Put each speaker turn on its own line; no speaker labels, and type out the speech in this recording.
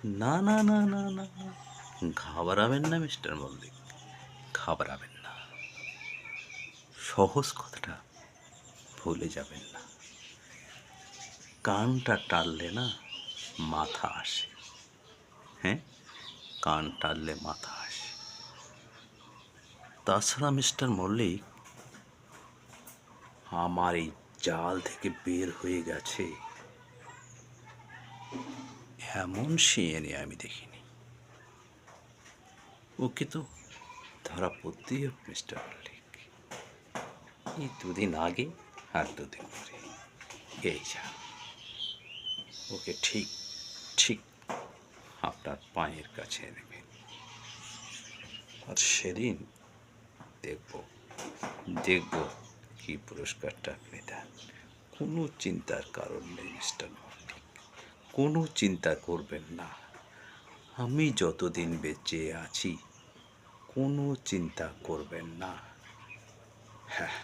না, না, না, না, না, না। ঘাবড়াবেন না মিস্টার মল্লিক, ঘাবড়াবেন না। সহজ কথাটা ভুলে যাবেন না। কানটা টানলে না মাথা আসে। হ্যাঁ, কান টানলে মাথা আসে। তাছাড়া মিস্টার মল্লিক, আমার এই জাল থেকে বের হয়ে গেছে এমন শিয়ানে আমি দেখিনি। ওকে তো ধরা পড়তেই হবে মিস্টার মল্লিক। এই দুদিন আগে আর দুদিন পরে, এই যা, ওকে ঠিক ঠিক আপনার পায়ের কাছে নেবেন। আর সেদিন দেখব দেখব কি পুরস্কারটা আপনি দেন। কোনো চিন্তার কারণ নেই মিস্টার মল্লিক, কোনো চিন্তা করবেন না। আমি যতদিন বেঁচে আছি কোনো চিন্তা করবেন না। হ্যাঁ,